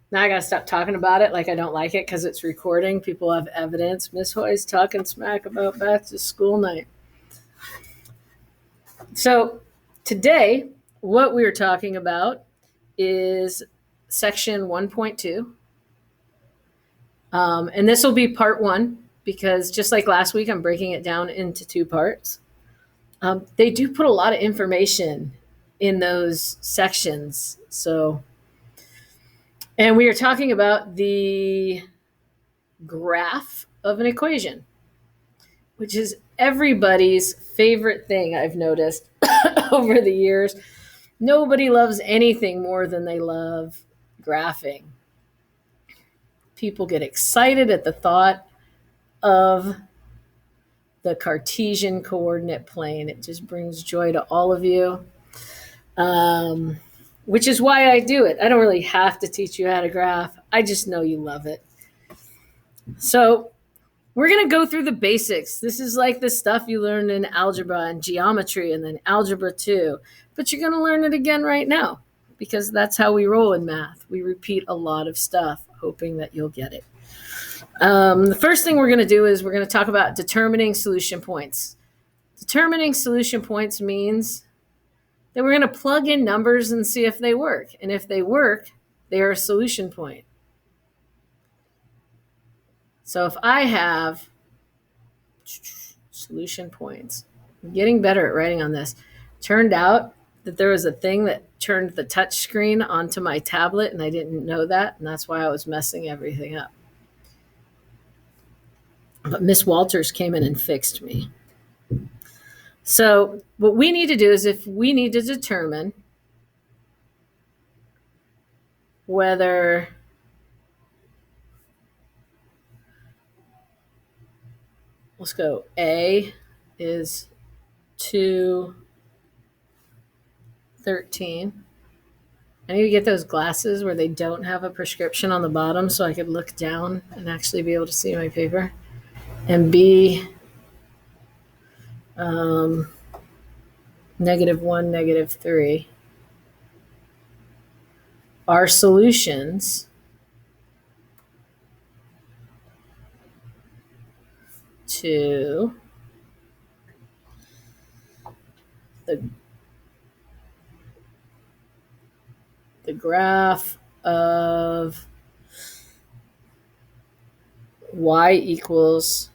Now I got to stop talking about it like I don't like it because it's recording. People have evidence. Miss Hoy's talking smack about back to school night. So today, what we're talking about is section 1.2. And this will be part one because just like last week, I'm breaking it down into two parts. They do put a lot of information in those sections. So, and we are talking about the graph of an equation, which is everybody's favorite thing I've noticed over the years. Nobody loves anything more than they love graphing. People get excited at the thought of the Cartesian coordinate plane. It just brings joy to all of you, which is why I do it. I don't really have to teach you how to graph. I just know you love it. So we're going to go through the basics. This is like the stuff you learned in algebra and geometry and then algebra 2. But you're going to learn it again right now because that's how we roll in math. We repeat a lot of stuff, hoping that you'll get it. The first thing we're going to do is we're going to talk about determining solution points. Determining solution points means that we're going to plug in numbers and see if they work. And if they work, they are a solution point. So if I have solution points, I'm getting better at writing on this. Turned out that there was a thing that turned the touch screen onto my tablet, and I didn't know that, and that's why I was messing everything up. But Miss Walters came in and fixed me. So what we need to do is if we need to determine whether let's go, A is 213. I need to get those glasses where they don't have a prescription on the bottom so I could look down and actually be able to see my paper. And B, -1, -3 are solutions to the graph of y equals,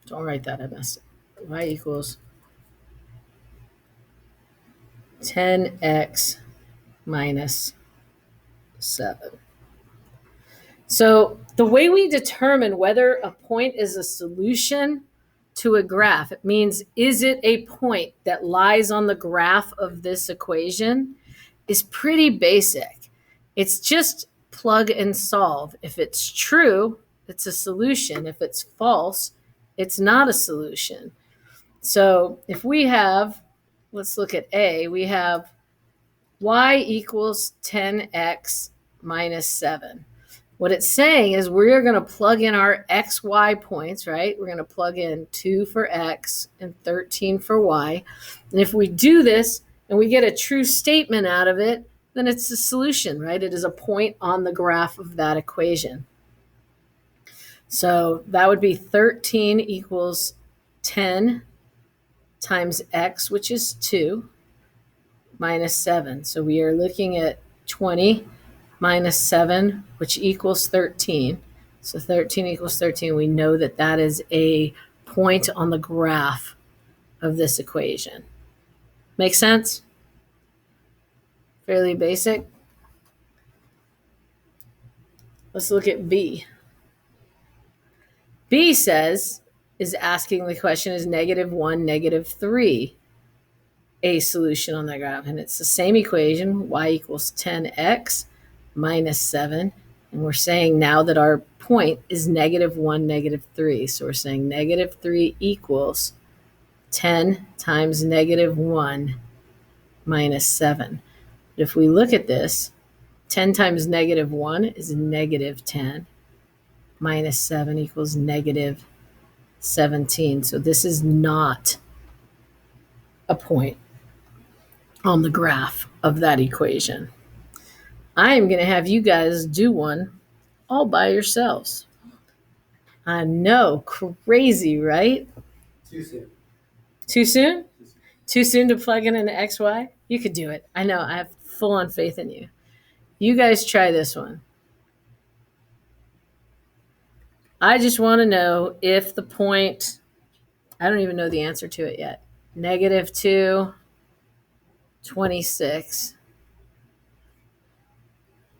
don't write that, I messed it. Y equals 10x minus 7. So the way we determine whether a point is a solution to a graph, it means is it a point that lies on the graph of this equation, is pretty basic. It's just plug and solve. If it's true, it's a solution. If it's false, it's not a solution. So if we have, let's look at A, we have y equals 10x minus 7. What it's saying is we're going to plug in our x, y points, right? We're going to plug in 2 for x and 13 for y. And if we do this and we get a true statement out of it, then it's a solution, right? It is a point on the graph of that equation. So that would be 13 equals 10 times x, which is 2, minus 7. So we are looking at 20 minus 7, which equals 13. So 13 equals 13. We know that that is a point on the graph of this equation. Make sense? Fairly basic. Let's look at B. B says, is asking the question, is -1, -3 a solution on that graph? And it's the same equation, y equals 10x minus 7. And we're saying now that our point is -1, -3. So we're saying -3 equals 10 times -1 minus 7. But if we look at this, 10 times -1 is -10. Minus 7 equals -17. So this is not a point on the graph of that equation. I am going to have you guys do one all by yourselves. I know, crazy, right? Too soon. Too soon? Too soon to plug in an XY? You could do it. I know, I have full on faith in you. You guys try this one. I just want to know if the point, I don't even know the answer to it yet. -2, 26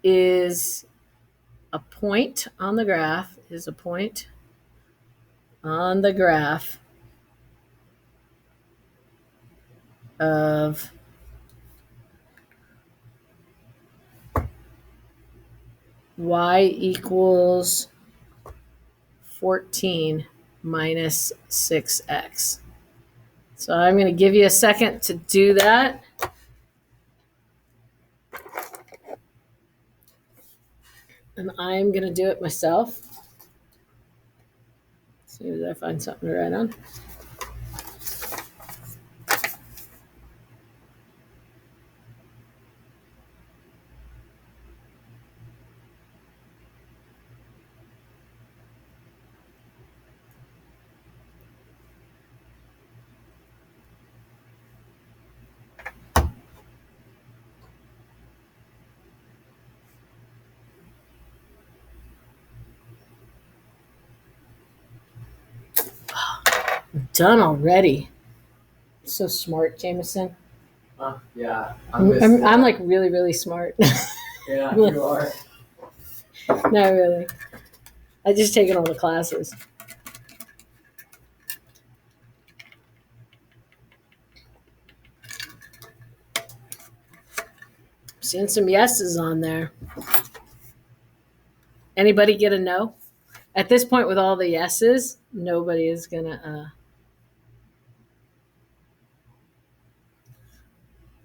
is a point on the graph, is a point on the graph of y equals 14 minus 6x. So I'm going to give you a second to do that. And I'm going to do it myself. As soon as I find something to write on. I'm done already. So smart, Jameson. Yeah. I'm like really, really smart. Yeah, you are. Not really. I just taken all the classes. Seeing some yeses on there. Anybody get a no? At this point, with all the yeses, nobody is gonna.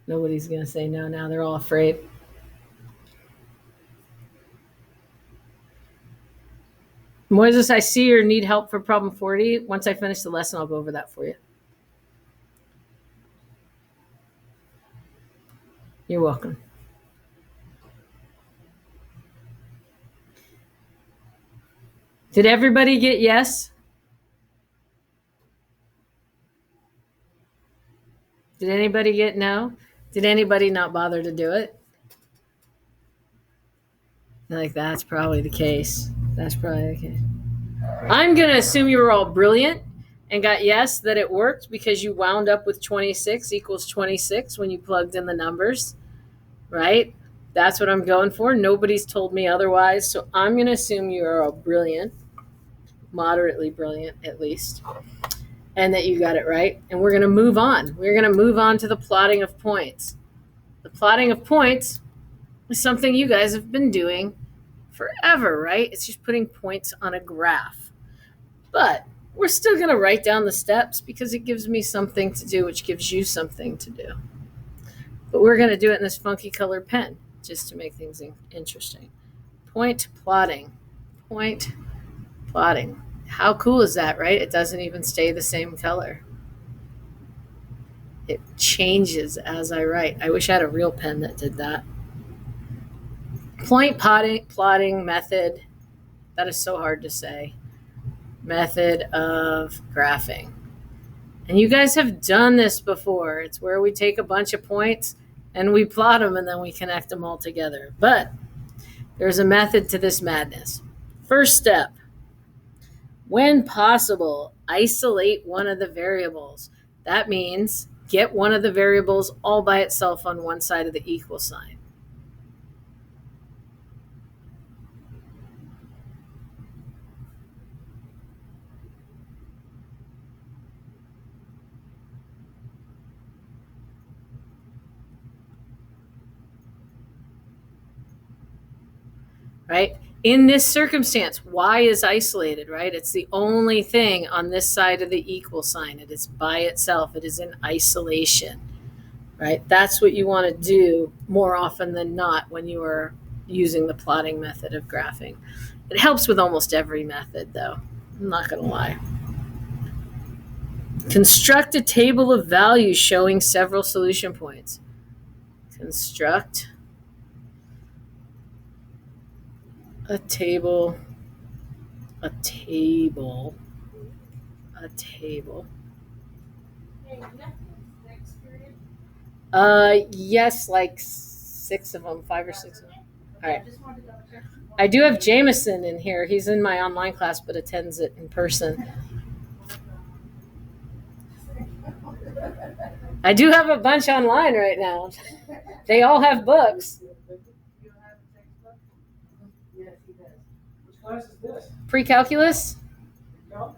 Nobody's gonna say no now. They're all afraid. Moises, I see you need help for problem 40. Once I finish the lesson, I'll go over that for you. You're welcome. Did everybody get yes? Did anybody get no? Did anybody not bother to do it? Like, that's probably the case. That's probably the case. I'm going to assume you were all brilliant and got yes, that it worked because you wound up with 26 equals 26 when you plugged in the numbers, right? That's what I'm going for. Nobody's told me otherwise. So I'm going to assume you are all brilliant, moderately brilliant at least, and that you got it right. And we're going to move on. We're going to move on to the plotting of points. The plotting of points is something you guys have been doing forever, right? It's just putting points on a graph. But we're still going to write down the steps because it gives me something to do, which gives you something to do. But we're going to do it in this funky colored pen just to make things interesting. Point plotting. Point plotting. How cool is that, right? It doesn't even stay the same color. It changes as I write. I wish I had a real pen that did that. Point plotting method. That is so hard to say. Method of graphing. And you guys have done this before. It's where we take a bunch of points and we plot them and then we connect them all together. But there's a method to this madness. First step, when possible, isolate one of the variables. That means get one of the variables all by itself on one side of the equal sign. Right? In this circumstance, y is isolated, right? It's the only thing on this side of the equal sign. It is by itself. It is in isolation, right? That's what you want to do more often than not when you are using the plotting method of graphing. It helps with almost every method, though. I'm not going to lie. Construct a table of values showing several solution points. Construct A table. A table. A table. Yes, like 6 of them, 5 or 6 of them. All right. I do have Jameson in here. He's in my online class, but attends it in person. I do have a bunch online right now. They all have books. Yes, he does. Which class is this? Pre-calculus. No?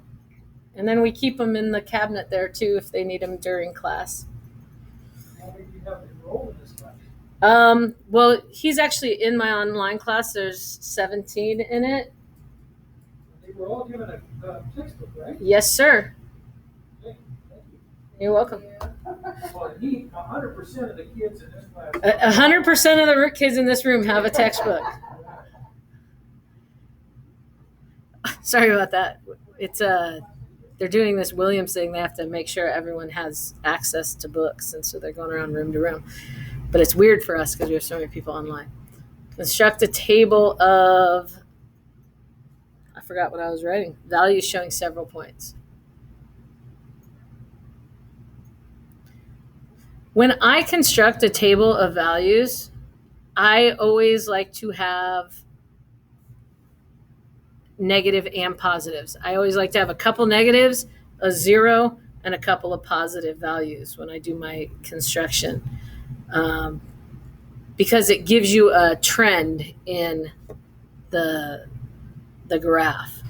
And then we keep them in the cabinet there too if they need them during class. How many do you have enrolled in this class? Well, he's actually in my online class. There's 17 in it. They were all given a textbook, right? Yes, sir. Okay, thank you. You're welcome. Well, 100% of the kids in this class. 100% of the kids in this room have a textbook. Sorry about that. It's they're doing this Williams thing. They have to make sure everyone has access to books, and so they're going around room to room. But it's weird for us because we have so many people online. Construct a table of, I forgot what I was writing, values showing several points. When I construct a table of values, I always like to have negative and positives. I always like to have a couple negatives, a 0, and a couple of positive values when I do my construction, because it gives you a trend in the graph.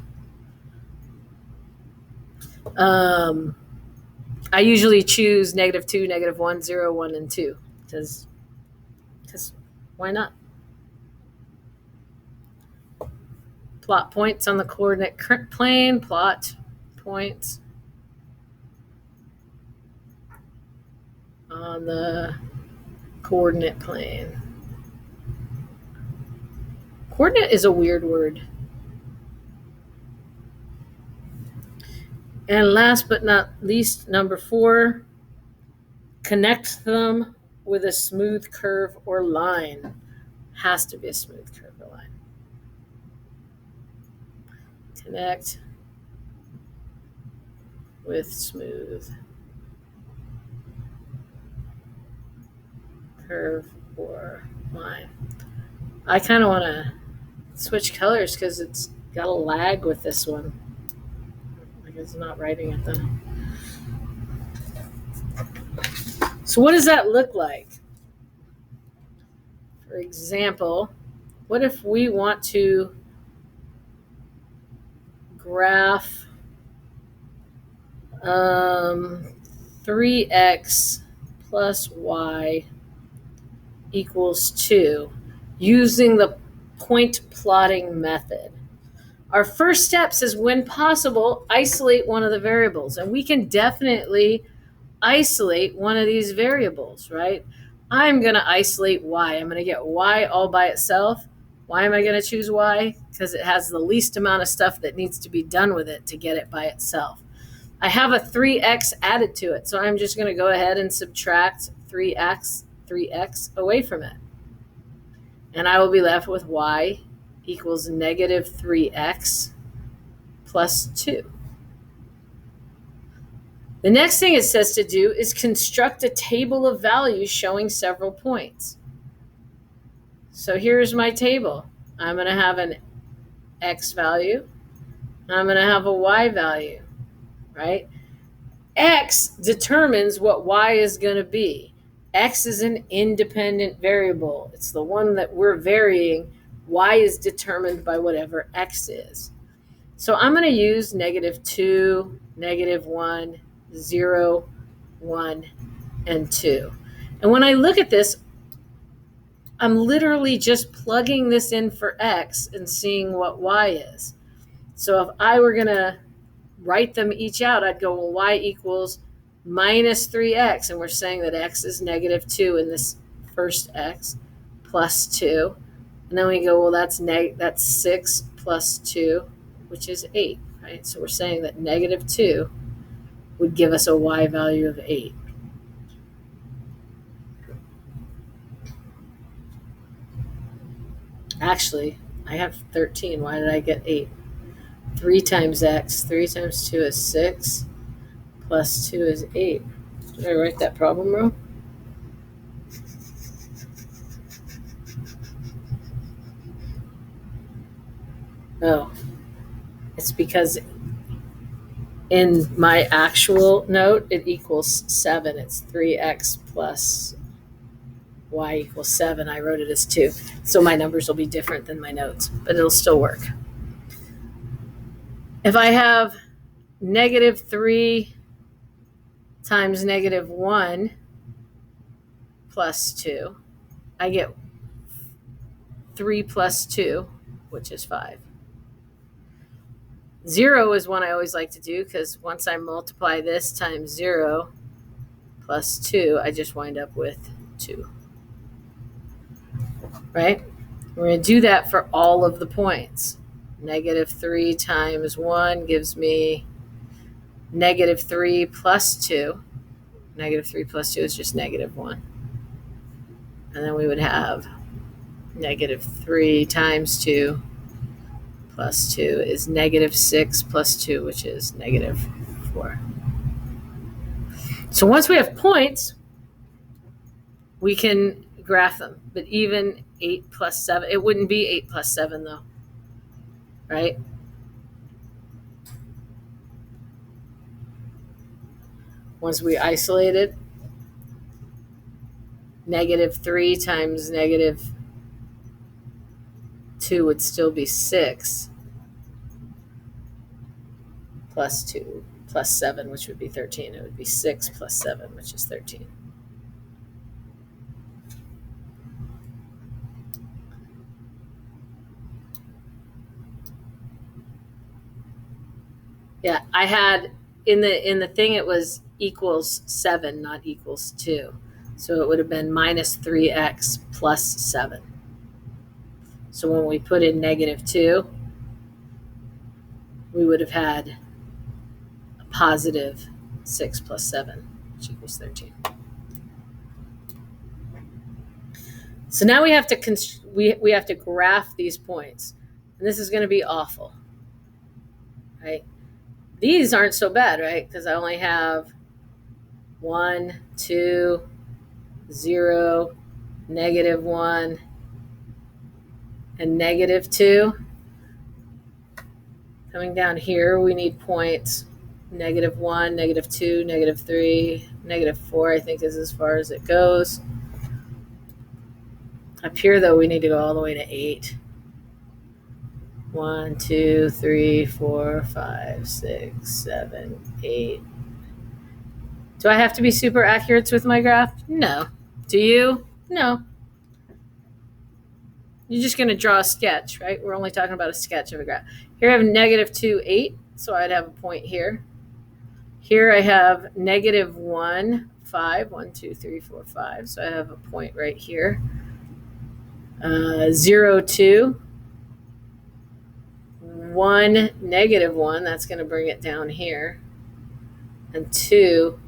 I usually choose -2, -1, 0, 1, and 2 because why not? Plot points on the coordinate plane, plot points on the coordinate plane. Coordinate is a weird word. And last but not least, number 4, connect them with a smooth curve or line. Has to be a smooth curve or line. Connect with smooth curve or line. I kind of want to switch colors because it's got a lag with this one. Like it's not writing it though. So what does that look like? For example, what if we want to graph 3x plus y equals 2 using the point plotting method? Our first steps is, when possible, isolate one of the variables. And we can definitely isolate one of these variables, right? I'm going to isolate y. I'm going to get y all by itself. Why am I going to choose y? Because it has the least amount of stuff that needs to be done with it to get it by itself. I have a 3x added to it, so I'm just going to go ahead and subtract 3x away from it. And I will be left with y equals -3x plus 2. The next thing it says to do is construct a table of values showing several points. So here's my table. I'm going to have an x value. I'm going to have a y value, right? X determines what y is going to be. X is an independent variable. It's the one that we're varying. Y is determined by whatever x is. So I'm going to use -2, -1, 0, 1, and 2. And when I look at this, I'm literally just plugging this in for x and seeing what y is. So if I were going to write them each out, I'd go, well, y equals -3x. And we're saying that x is -2 in this first x plus 2. And then we go, well, that's 6 plus 2, which is 8, right? So we're saying that -2 would give us a y value of 8. Actually, I have 13. Why did I get 8? 3 times x. 3 times 2 is 6. Plus 2 is 8. Did I write that problem wrong? No. It's because in my actual note, it equals 7. It's 3x plus y equals 7. I wrote it as 2. So my numbers will be different than my notes, but it'll still work. If I have negative 3 times negative 1 plus 2, I get 3 plus 2, which is 5. 0 is one I always like to do because once I multiply this times 0 plus 2, I just wind up with 2. Right? We're going to do that for all of the points. Negative 3 times 1 gives me negative 3 plus 2. Negative 3 plus 2 is just negative 1. And then we would have negative 3 times 2 plus 2 is negative 6 plus 2, which is negative 4. So once we have points, we can graph them. But even 8 plus 7, it wouldn't be 8 plus 7 though, right? Once we isolate it, negative 3 times negative 2 would still be 6 plus 2 plus 7, which would be 13. It would be 6 plus 7, which is 13. Yeah, I had in the thing it was equals 7, not equals 2. So it would have been minus 3x plus 7. So when we put in negative 2, we would have had a positive 6 plus 7, which equals 13. So now we have to we have to graph these points. And this is going to be awful. Right? These aren't so bad, right? Because I only have 1, 2, 0, negative 1, and negative 2. Coming down here, we need points. Negative 1, negative 2, negative 3, negative 4, I think is as far as it goes. Up here, though, we need to go all the way to 8. 1, 2, 3, 4, 5, 6, 7, 8. Do I have to be super accurate with my graph? No. Do you? No. You're just going to draw a sketch, right? We're only talking about a sketch of a graph. Here I have negative 2, 8, so I'd have a point here. Here I have negative 1, 5. 1, 2, 3, 4, 5. So I have a point right here. 0, 2. 1, negative 1. That's going to bring it down here. And 2,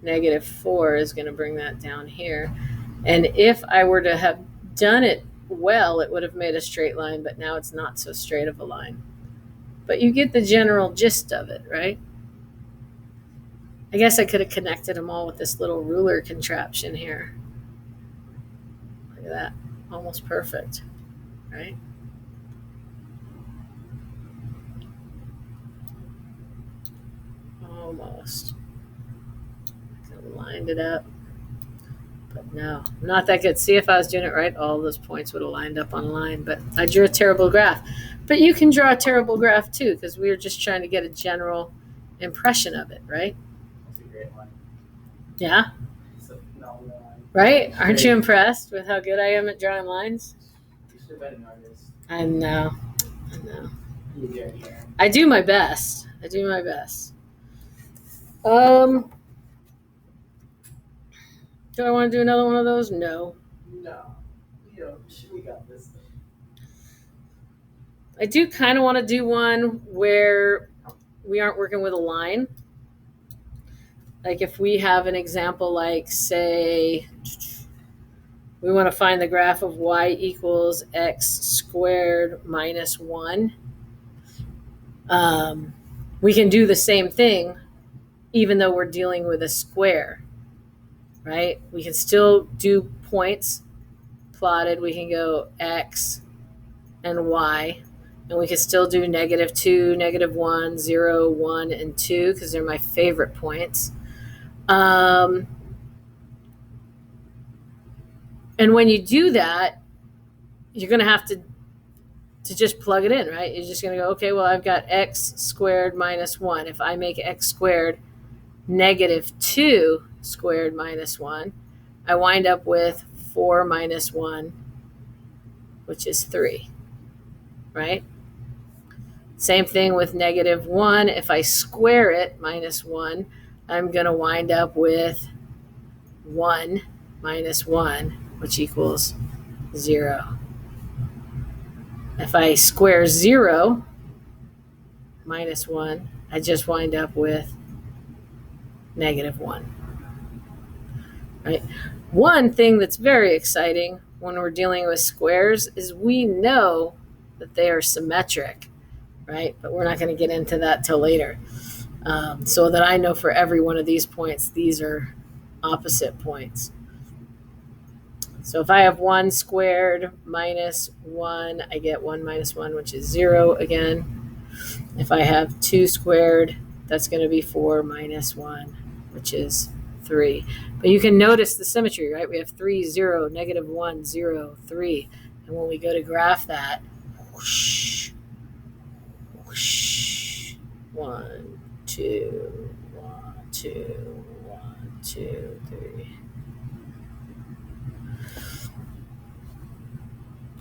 negative 4 is going to bring that down here. And if I were to have done it well, it would have made a straight line, but now it's not so straight of a line. But you get the general gist of it, right? I guess I could have connected them all with this little ruler contraption here. Look at that. Almost perfect, right? Almost. Could have lined it up. But no, not that good. See, if I was doing it right, all those points would have lined up on a line. But I drew a terrible graph. But you can draw a terrible graph too, because we were just trying to get a general impression of it, right? That's a great line. Yeah? It's a phenomenal line. Right? Aren't you impressed with how good I am at drawing lines? You should have been an artist. I know. I know. You do it here. I do my best. I do my best. Do I want to do another one of those? No. No. We got this thing. I do kind of want to do one where we aren't working with a line. Like if we have an example like, say, We want to find the graph of y equals x squared minus 1. We can do the same thing even though we're dealing with a square, right? We can still do points plotted. We can go x and y, and we can still do -2, -1, 0, 1, and 2 because they're my favorite points. And when you do that, you're going to have to just plug it in, right? You're just going to go, okay, well, I've got x squared minus 1. If I make x squared -2 squared minus 1, I wind up with 4 minus 1, which is 3, right? Same thing with -1. If I square it minus 1, I'm going to wind up with 1 minus 1, which equals 0. If I square 0 minus 1, I just wind up with -1. Right? One thing that's very exciting when we're dealing with squares is we know that they are symmetric, right? But we're not going to get into that till later. So that I know for every one of these points, these are opposite points. So if I have 1 squared minus 1, I get 1 minus 1, which is 0 again. If I have 2 squared, that's going to be 4 minus 1, which is 3. But you can notice the symmetry, right? We have 3, 0, -1, 0, 3. And when we go to graph that, whoosh, whoosh, 1, 2, 1, 2, 1, 2, 3.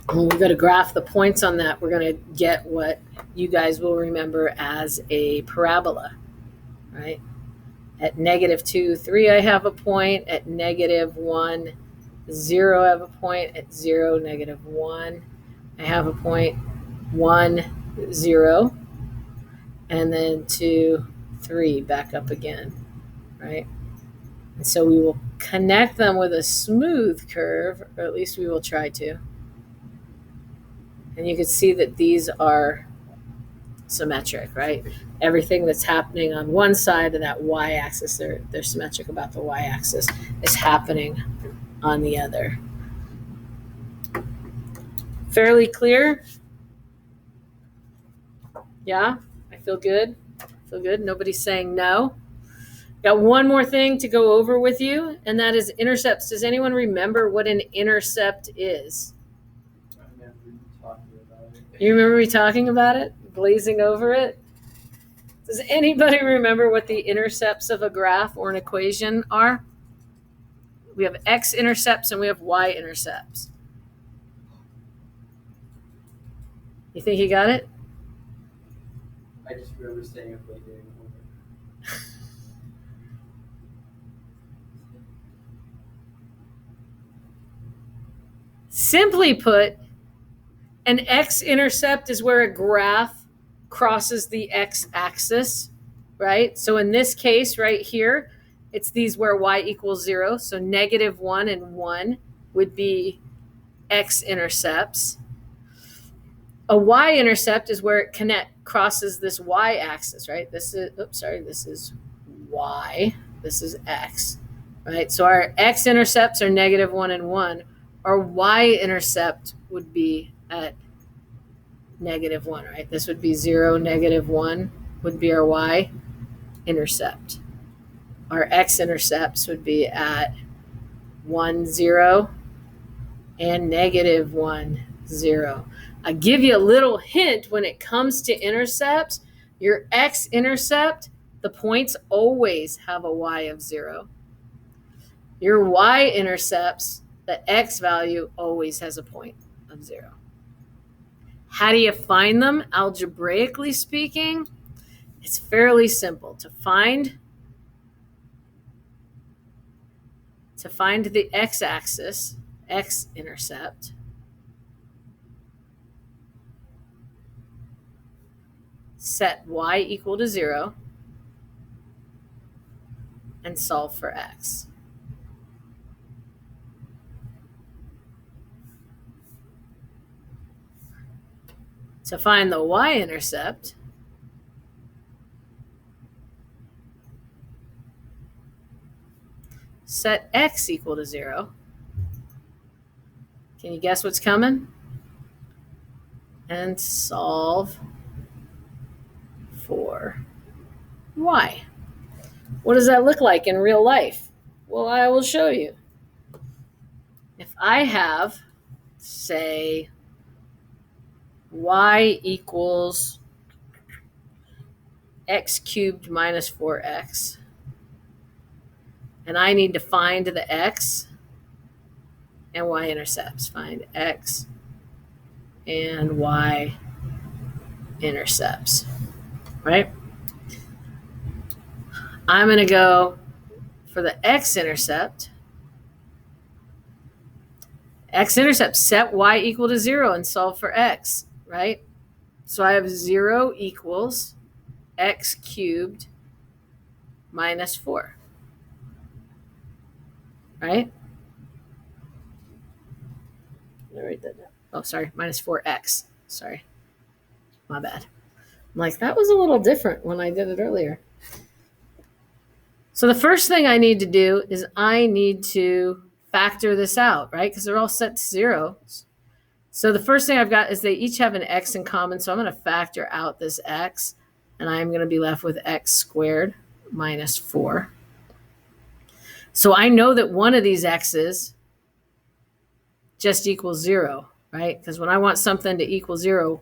When we go to graph the points on that, we're going to get what you guys will remember as a parabola, right? At -2, 3, I have a point. At -1, 0, I have a point. At 0, -1, I have a point. 1, 0, and then 2, 3, back up again, right? And so we will connect them with a smooth curve, or at least we will try to. And you can see that these are symmetric, right? Everything that's happening on one side of that y-axis, they're symmetric about the y-axis, is happening on the other. Fairly clear? Yeah? I feel good? Feel good? Nobody's saying no? Got one more thing to go over with you, and that is intercepts. Does anyone remember what an intercept is? You remember me talking about it? Glazing over it? Does anybody remember what the intercepts of a graph or an equation are? We have x-intercepts and we have y-intercepts. You think you got it? I just remember staying up late doing homework. Simply put, an x-intercept is where a graph crosses the x-axis, right? So in this case right here, it's these where y equals 0. So -1 and 1 would be x-intercepts. A y-intercept is where it crosses this y-axis, right? This is y. This is x, right? So our x-intercepts are -1 and 1. Our y-intercept would be at -1, right? This would be 0, -1 would be our y-intercept. Our x-intercepts would be at 1, 0, and -1, 0. I give you a little hint when it comes to intercepts. Your x-intercept, the points always have a y of 0. Your y-intercepts, the x value always has a point of 0. How do you find them? Algebraically speaking, it's fairly simple. To find the x-axis, x-intercept, set y equal to 0, and solve for x. To find the y-intercept, set x equal to 0. Can you guess what's coming? And solve for y. What does that look like in real life? Well, I will show you. If I have, say, y equals x cubed minus 4x, and I need to find the x and y-intercepts. Find x and y-intercepts, right? I'm going to go for the x-intercept. X-intercept, set y equal to 0 and solve for x, right? So I have 0 equals x cubed minus 4, right? Let me write that down. Oh, sorry, minus 4x. Sorry, my bad. I'm like, that was a little different when I did it earlier. So the first thing I need to do is I need to factor this out, right? Because they're all set to 0. So the first thing I've got is they each have an x in common. So I'm going to factor out this x, and I'm going to be left with x squared minus 4. So I know that one of these x's just equals 0, right? Because when I want something to equal 0,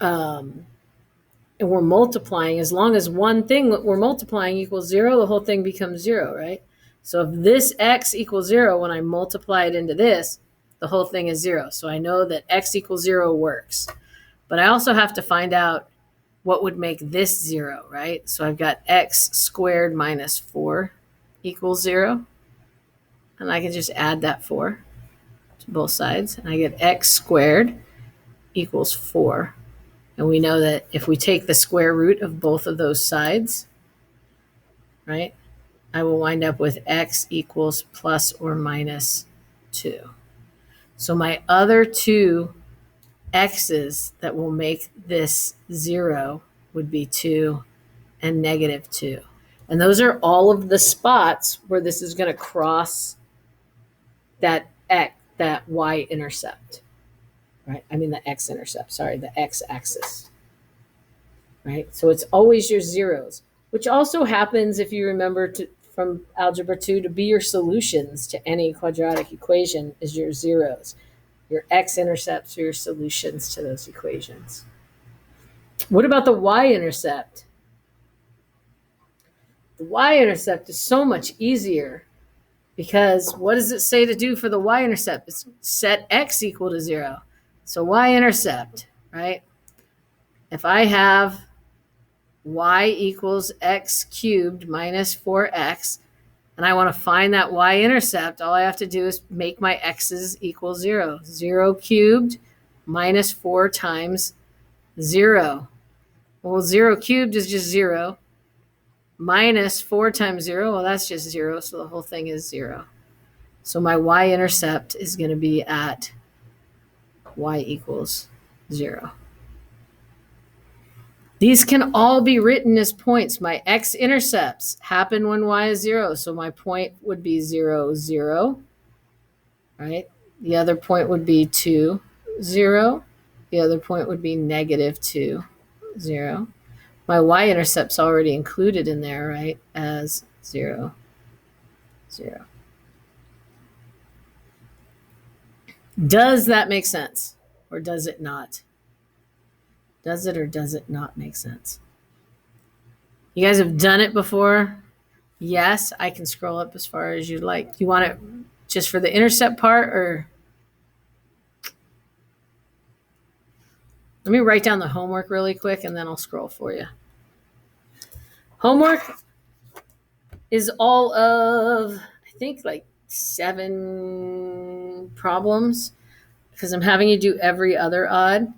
and we're multiplying, as long as one thing that we're multiplying equals 0, the whole thing becomes 0, right? So if this x equals 0, when I multiply it into this, the whole thing is 0. So I know that x equals 0 works. But I also have to find out what would make this 0, right? So I've got x squared minus 4 equals 0. And I can just add that 4 to both sides. And I get x squared equals 4. And we know that if we take the square root of both of those sides, right, I will wind up with x equals plus or minus 2. So my other two x's that will make this 0 would be 2 and negative 2. And those are all of the spots where this is going to cross that y-intercept. Right? I mean the x-intercept, sorry, the x-axis. Right? So it's always your zeros, which also happens, if you remember from algebra 2, to be your solutions to any quadratic equation is your zeros. Your x-intercepts are your solutions to those equations. What about the y-intercept? The y-intercept is so much easier, because what does it say to do for the y-intercept? It's set x equal to 0. So y-intercept, right? If I have y equals x cubed minus 4x, and I want to find that y-intercept, all I have to do is make my x's equal 0. 0 cubed minus 4 times 0. Well, 0 cubed is just 0. Minus 4 times 0, well, that's just 0, so the whole thing is 0. So my y-intercept is going to be at y equals 0. These can all be written as points. My x-intercepts happen when y is 0, so my point would be 0, 0, right? The other point would be 2, 0. The other point would be negative 2, 0. My y-intercept's already included in there, right, as 0, 0. Does that make sense, or does it not? Does it or does it not make sense? You guys have done it before? Yes, I can scroll up as far as you'd like. Do you want it just for the intercept part, or? Let me write down the homework really quick, and then I'll scroll for you. Homework is all of, I think, like 7 problems, because I'm having you do every other odd.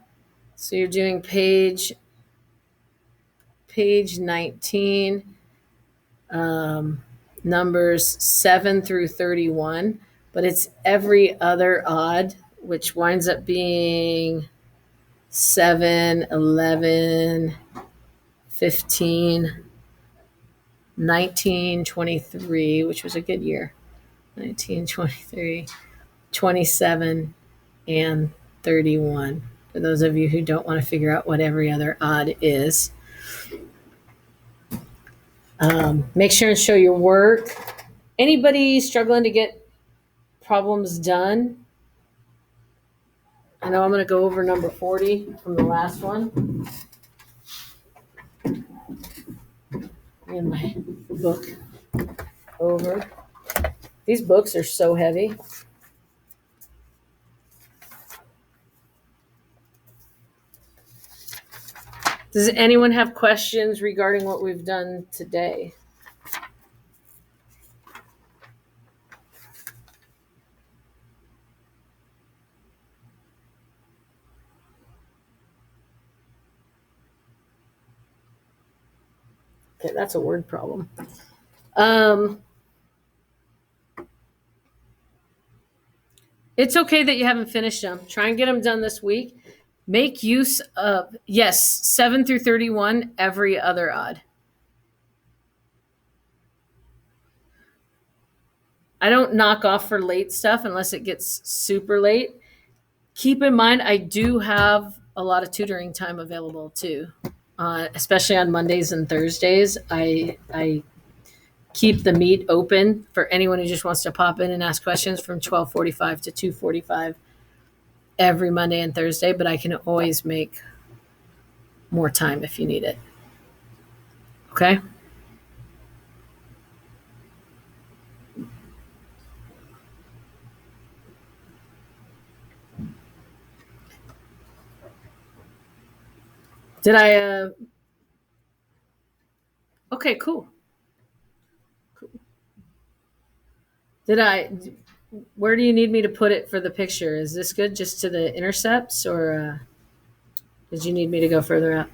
So you're doing page 19, numbers 7 through 31, but it's every other odd, which winds up being 7, 11, 15, 19, 23, which was a good year. 19, 23, 27, and 31. For those of you who don't want to figure out what every other odd is, make sure and show your work. Anybody struggling to get problems done? I know I'm going to go over number 40 from the last one. And my book over. These books are so heavy. Does anyone have questions regarding what we've done today? Okay, that's a word problem. It's okay that you haven't finished them. Try and get them done this week. Make use of, yes, 7 through 31, every other odd. I don't knock off for late stuff unless it gets super late. Keep in mind, I do have a lot of tutoring time available too, especially on Mondays and Thursdays. I keep the meet open for anyone who just wants to pop in and ask questions from 12:45 to 2:45 every Monday and Thursday, but I can always make more time if you need it. Okay? Did I okay, cool. Where do you need me to put it for the picture? Is this good just to the intercepts, or did you need me to go further up?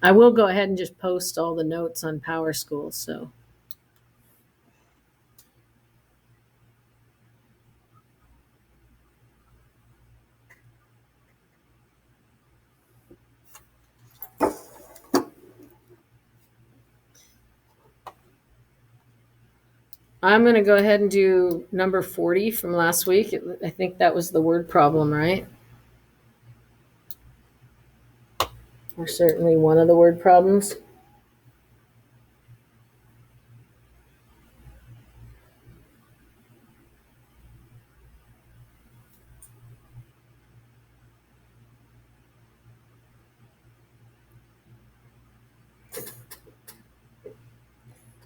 I will go ahead and just post all the notes on Power School, so. I'm going to go ahead and do number 40 from last week. I think that was the word problem, right? Or certainly one of the word problems.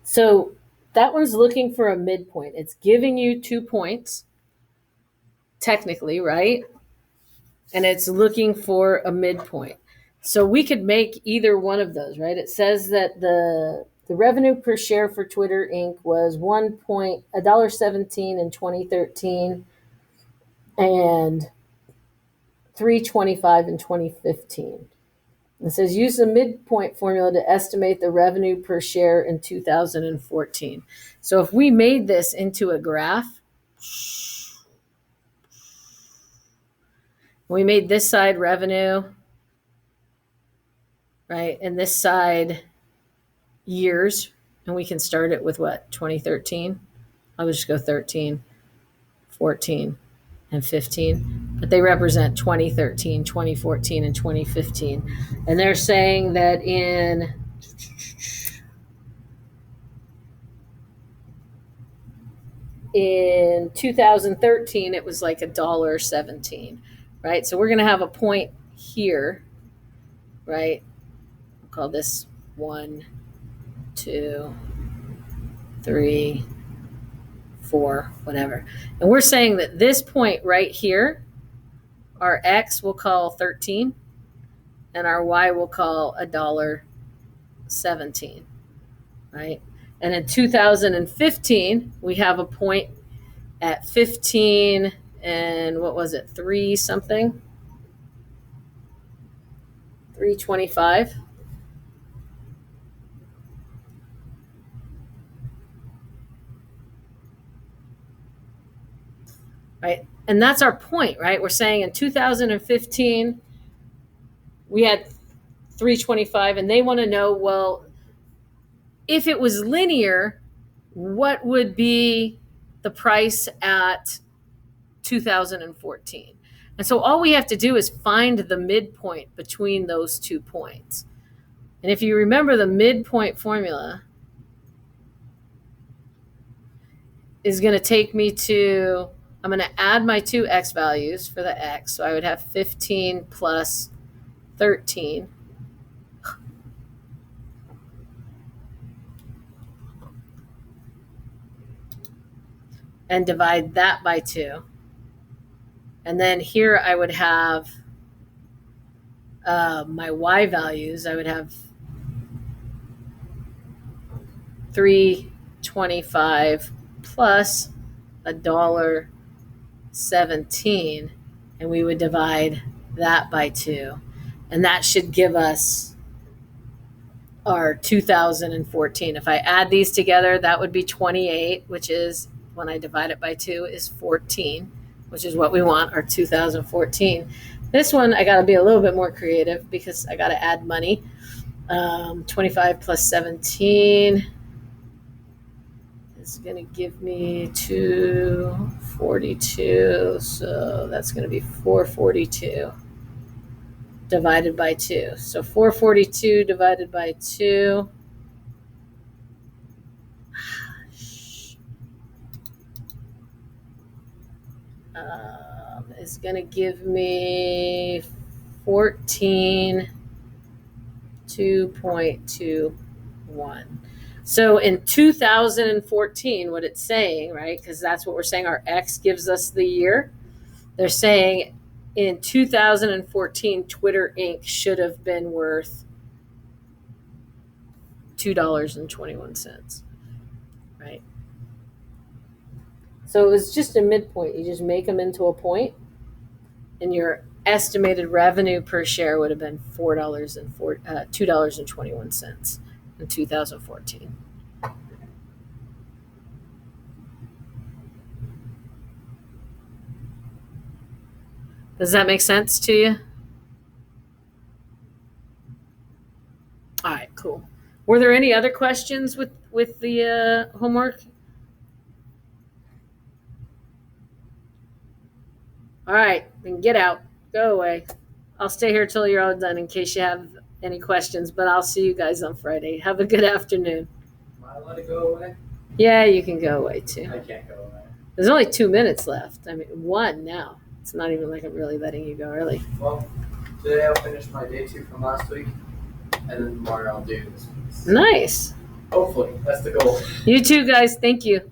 So that one's looking for a midpoint. It's giving you 2 points, technically, right? And it's looking for a midpoint. So we could make either one of those, right? It says that the revenue per share for Twitter Inc. was $1.17 in 2013 and $3.25 in 2015. It says use the midpoint formula to estimate the revenue per share in 2014. So if we made this into a graph, we made this side revenue, right? And this side years, and we can start it with what, 2013? I'll just go 13, 14, and 15. But they represent 2013, 2014, and 2015. And they're saying that in in 2013 it was like $1.17, right? So we're going to have a point here, right? I'll call this 1, 2, 3, 4, whatever. And we're saying that this point right here, our X we'll call 13 and our Y we'll call $1.17, right? And in 2015, we have a point at 15 and what was it? 3 something? 325. Right? And that's our point, right? We're saying in 2015, we had 325, and they want to know, well, if it was linear, what would be the price at 2014? And so all we have to do is find the midpoint between those 2 points. And if you remember, the midpoint formula is going to take me to, I'm going to add my 2 x values for the x. So I would have 15 plus 13. And divide that by 2. And then here I would have my y values. I would have 325 plus $1.17, and we would divide that by 2. And that should give us our 2014. If I add these together, that would be 28, which is, when I divide it by 2, is 14, which is what we want, our 2014. This one, I got to be a little bit more creative because I got to add money. 25 plus 17 is going to give me 242. So that's going to be 442 divided by 2. So 442 divided by 2 is going to give me 2.21. So in 2014, what it's saying, right, because that's what we're saying, our X gives us the year. They're saying in 2014, Twitter Inc. should have been worth $2.21, right? So it was just a midpoint. You just make them into a point, and your estimated revenue per share would have been $2.21 in 2014. Does that make sense to you? All right, cool. Were there any other questions with the homework? All right, then get out. Go away. I'll stay here till you're all done in case you have any questions, but I'll see you guys on Friday. Have a good afternoon. Am I allowed to go away? Yeah, you can go away too. I can't go away. There's only 2 minutes left. I mean, 1 now. It's not even like I'm really letting you go early. Well, today I'll finish my day 2 from last week, and then tomorrow I'll do this piece. Nice. Hopefully, that's the goal. You too, guys. Thank you.